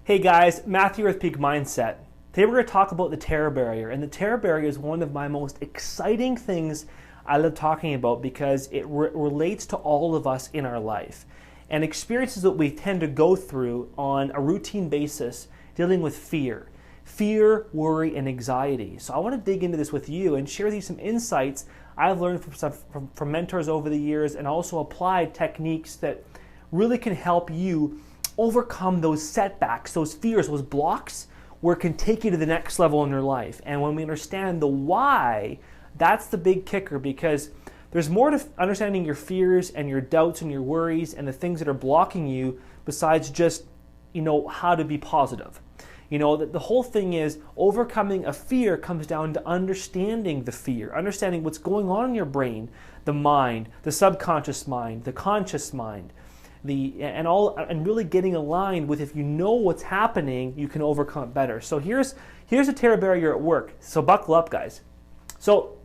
Hey guys, Mathew with Peak Mindset. Today we're going to talk about the terror barrier, and the terror barrier is one of my most exciting things I love talking about because it relates to all of us in our life and experiences that we tend to go through on a routine basis dealing with fear, worry, and anxiety. So I want to dig into this with you and share these some insights I've learned from mentors over the years, and also applied techniques that really can help you overcome those setbacks, those fears, those blocks, where it can take you to the next level in your life. And when we understand the why, that's the big kicker, because there's more to understanding your fears and your doubts and your worries and the things that are blocking you besides just, how to be positive. The whole thing is overcoming a fear comes down to understanding the fear, understanding what's going on in your brain, the mind, the subconscious mind, the conscious mind, and really getting aligned with, if you know what's happening, you can overcome it better. So here's a terror barrier at work. So buckle up, guys. So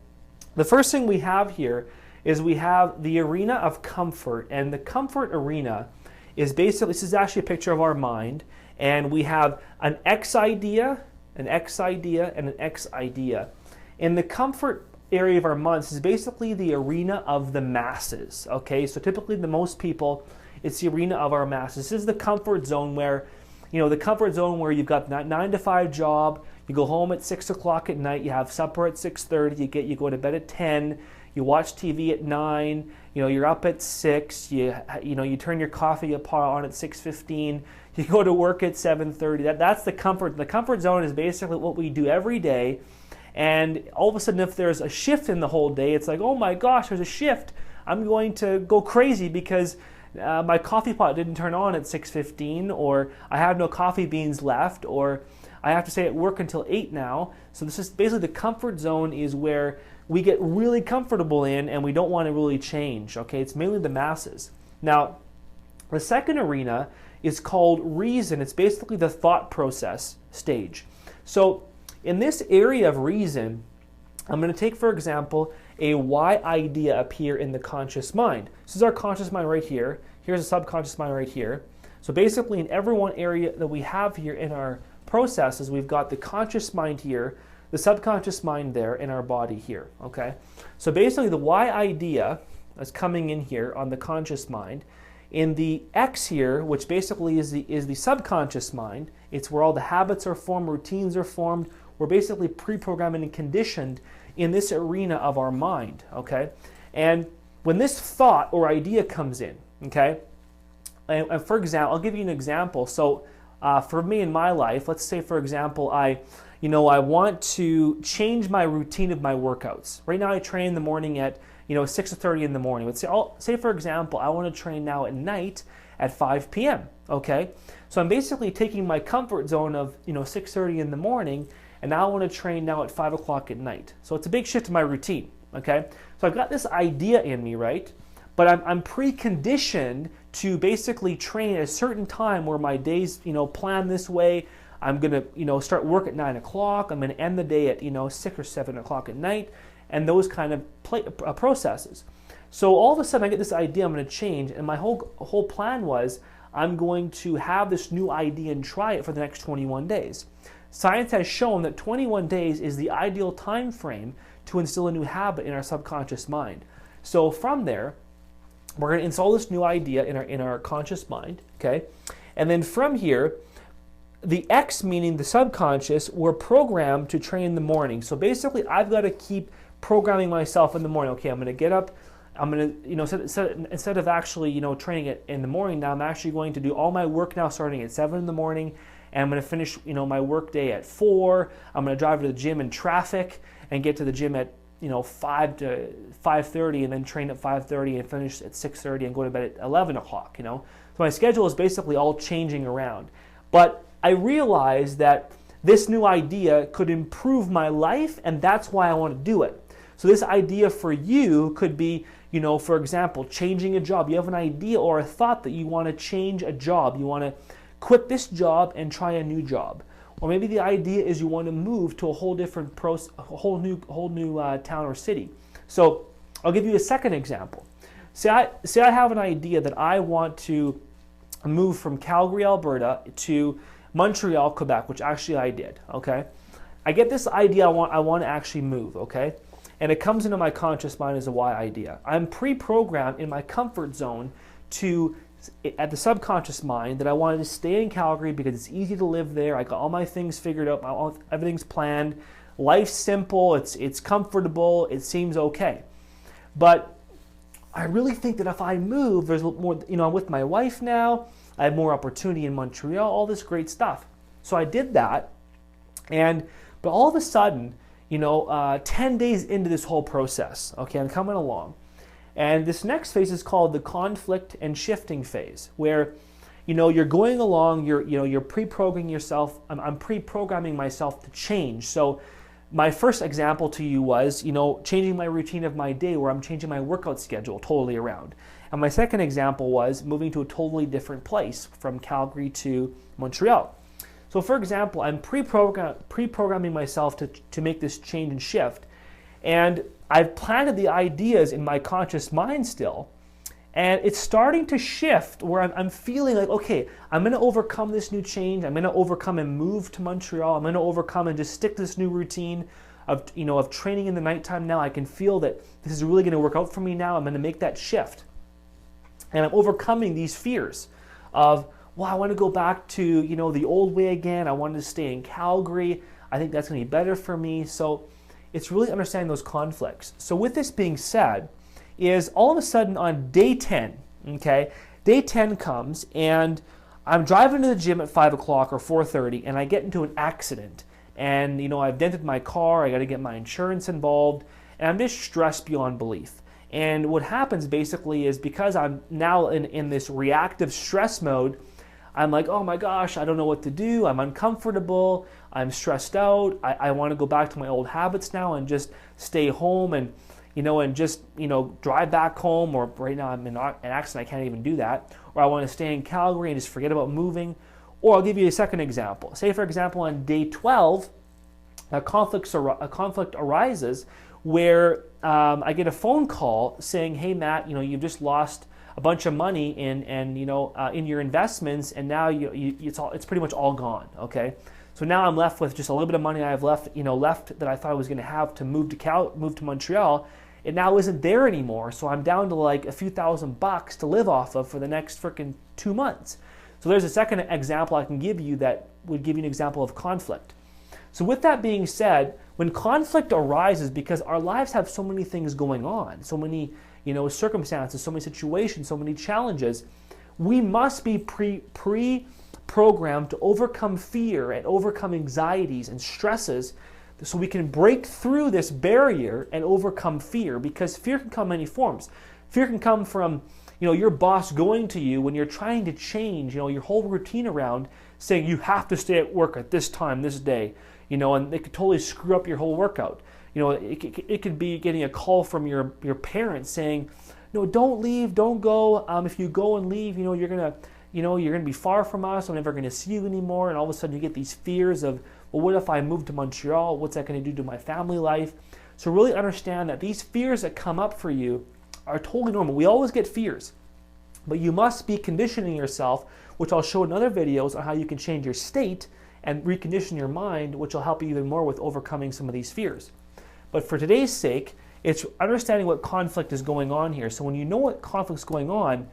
the first thing we have here is we have the arena of comfort, and the comfort arena is basically, this is actually a picture of our mind, and we have an X idea, an X idea, and an X idea. In the comfort area of our mind, this is basically the arena of the masses, okay? So typically most people, it's the arena of our masses. This is the comfort zone where, you've got that 9 to 5 job, you go home at 6 o'clock at night, you have supper at 6:30, you go to bed at 10, you watch TV at 9, you're up at 6, you turn your coffee pot on at 6:15, you go to work at 7:30. That's the comfort. The comfort zone is basically what we do every day. And all of a sudden, if there's a shift in the whole day, it's like, oh my gosh, there's a shift. I'm going to go crazy because my coffee pot didn't turn on at 6:15, or I have no coffee beans left, or I have to stay at work until 8 now. So this is basically the comfort zone, is where we get really comfortable in and we don't want to really change. Okay, it's mainly the masses. Now, the second arena is called reason. It's basically the thought process stage. So in this area of reason, I'm going to take, for example, a why idea up here in the conscious mind. This is our conscious mind right here. Here's a subconscious mind right here. So basically in every one area that we have here in our processes, we've got the conscious mind here, the subconscious mind there, and our body here, okay? So basically the why idea is coming in here on the conscious mind. In the X here, which basically is the subconscious mind, it's where all the habits are formed, routines are formed. We're basically pre-programmed and conditioned in this arena of our mind, okay? And when this thought or idea comes in, okay, and for example, I'll give you an example. So for me in my life, let's say, for example, I want to change my routine of my workouts. Right now I train in the morning at 6:30 in the morning. Let's say for example, I want to train now at night at 5 p.m., okay? So I'm basically taking my comfort zone of 6:30 in the morning, and now I want to train now at 5 o'clock at night. So it's a big shift in my routine, okay? So I've got this idea in me, right? But I'm preconditioned to basically train at a certain time where my days, plan this way. I'm going to, start work at 9 o'clock. I'm going to end the day at, 6 or 7 o'clock at night, and those kind of processes. So all of a sudden I get this idea I'm going to change, and my whole plan was I'm going to have this new idea and try it for the next 21 days. Science has shown that 21 days is the ideal time frame to instill a new habit in our subconscious mind. So from there, we're going to install this new idea in our conscious mind, okay? And then from here, the X, meaning the subconscious, we're programmed to train in the morning. So basically, I've got to keep programming myself in the morning. Okay, I'm going to get up. I'm going to, instead of actually, training it in the morning, now I'm actually going to do all my work now starting at 7 in the morning. And I'm going to finish, my work day at 4. I'm going to drive to the gym in traffic and get to the gym at, 5 to 5:30, and then train at 5:30 and finish at 6:30 and go to bed at 11 o'clock, So my schedule is basically all changing around. But I realized that this new idea could improve my life, and that's why I want to do it. So this idea for you could be, for example, changing a job. You have an idea or a thought that you want to change a job. You want to quit this job and try a new job. Or maybe the idea is you want to move to a whole different whole new town or city. So I'll give you a second example. Say I have an idea that I want to move from Calgary, Alberta to Montreal, Quebec, which actually I did, okay? I get this idea I want to actually move, okay? And it comes into my conscious mind as a why idea. I'm pre-programmed in my comfort zone at the subconscious mind that I wanted to stay in Calgary because it's easy to live there. I got all my things figured out, everything's planned. Life's simple, it's comfortable, it seems okay. But I really think that if I move, there's more, I'm with my wife now, I have more opportunity in Montreal, all this great stuff. So I did that, but all of a sudden, 10 days into this whole process, okay, I'm coming along. And this next phase is called the conflict and shifting phase, where, you're going along, you're pre-programming yourself. I'm pre-programming myself to change. So my first example to you was, changing my routine of my day, where I'm changing my workout schedule totally around. And my second example was moving to a totally different place from Calgary to Montreal. So for example, I'm pre-programming myself to make this change and shift. And I've planted the ideas in my conscious mind still. And it's starting to shift where I'm feeling like, okay, I'm going to overcome this new change. I'm going to overcome and move to Montreal. I'm going to overcome and just stick to this new routine of training in the nighttime now. I can feel that this is really going to work out for me now. I'm going to make that shift. And I'm overcoming these fears of, well, I want to go back to, the old way again. I wanted to stay in Calgary. I think that's going to be better for me. So it's really understanding those conflicts. So with this being said, is all of a sudden on day 10, okay, day 10 comes and I'm driving to the gym at 5 o'clock or 4:30 and I get into an accident. And, I've dented my car, I got to get my insurance involved, and I'm just stressed beyond belief. And what happens basically is because I'm now in this reactive stress mode, I'm like, oh my gosh, I don't know what to do. I'm uncomfortable. I'm stressed out. I want to go back to my old habits now and just stay home and just drive back home. Or right now I'm in an accident, I can't even do that. Or I want to stay in Calgary and just forget about moving. Or I'll give you a second example. Say, for example, on day 12, a conflict arises where I get a phone call saying, hey, Matt, you've just lost a bunch of money in your investments, and now it's pretty much all gone. Okay, so now I'm left with just a little bit of money I have left that I thought I was going to have to move to Montreal. It now isn't there anymore, so I'm down to like a few $1,000 to live off of for the next freaking 2 months. So there's a second example I can give you that would give you an example of conflict. So with that being said, when conflict arises, because our lives have so many things going on, so many circumstances, so many situations, so many challenges, we must be pre-programmed to overcome fear and overcome anxieties and stresses so we can break through this barrier and overcome fear, because fear can come in many forms. Fear can come from your boss going to you when you're trying to change your whole routine around, saying you have to stay at work at this time, this day, and they could totally screw up your whole workout. It could be getting a call from your parents saying, no, don't leave, don't go. If you go and leave, you're gonna be far from us. I'm never gonna see you anymore. And all of a sudden, you get these fears of, well, what if I move to Montreal? What's that gonna do to my family life? So really understand that these fears that come up for you are totally normal. We always get fears, but you must be conditioning yourself, which I'll show in other videos on how you can change your state and recondition your mind, which will help you even more with overcoming some of these fears. But for today's sake, it's understanding what conflict is going on here. So when you know what conflict's going on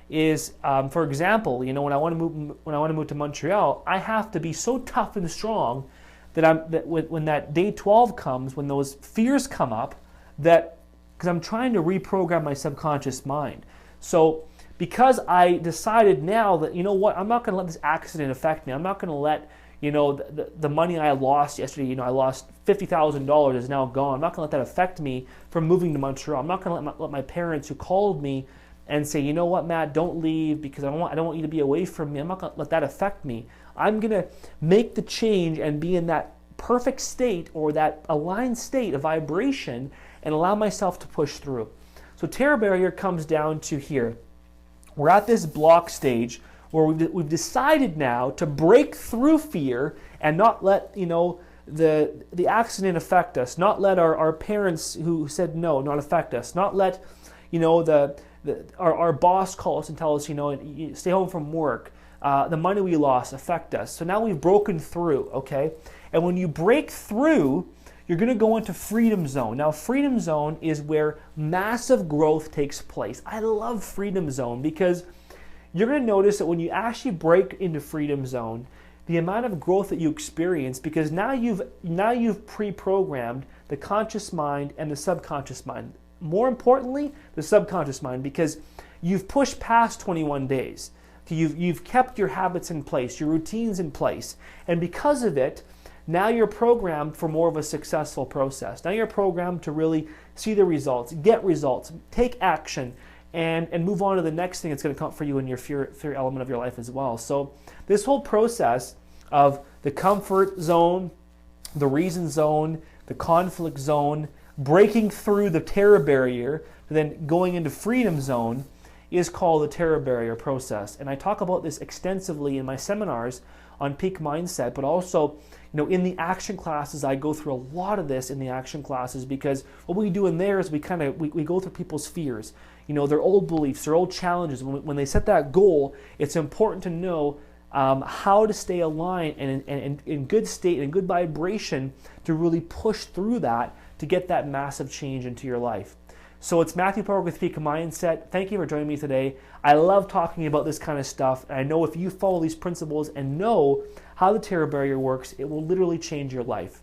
is, for example, when I want to move to Montreal, I have to be so tough and strong that when that day 12 comes, when those fears come up, because I'm trying to reprogram my subconscious mind. So because I decided now that, I'm not going to let this accident affect me. I'm not going to let the money I lost yesterday, I lost $50,000 is now gone. I'm not going to let that affect me from moving to Montreal. I'm not going to let my parents who called me and say, you know what, Matt, don't leave because I don't want you to be away from me. I'm not going to let that affect me. I'm going to make the change and be in that perfect state or that aligned state of vibration and allow myself to push through. So terror barrier comes down to here. We're at this block stage where we've decided now to break through fear and not let the accident affect us, not let our parents who said no not affect us, not let our boss call us and tell us stay home from work, the money we lost affect us. So now we've broken through, okay? And when you break through, you're going to go into freedom zone. Now, freedom zone is where massive growth takes place. I love freedom zone because you're going to notice that when you actually break into freedom zone, the amount of growth that you experience, because now you've pre-programmed the conscious mind and the subconscious mind. More importantly, the subconscious mind, because you've pushed past 21 days. You've kept your habits in place, your routines in place, and because of it, now you're programmed for more of a successful process. Now you're programmed to really see the results, get results, take action, and move on to the next thing that's going to come for you in your fear element of your life as well. So this whole process of the comfort zone, the reason zone, the conflict zone, breaking through the terror barrier, then going into freedom zone is called the terror barrier process. And I talk about this extensively in my seminars on peak mindset, but also, in the action classes, I go through a lot of this in the action classes, because what we do in there is we go through people's fears, their old beliefs, their old challenges. When they set that goal, it's important to know how to stay aligned and in good state and good vibration to really push through that to get that massive change into your life. So it's Mathew Parker with Peak Mindset. Thank you for joining me today. I love talking about this kind of stuff. And I know if you follow these principles and know how the terror barrier works, it will literally change your life.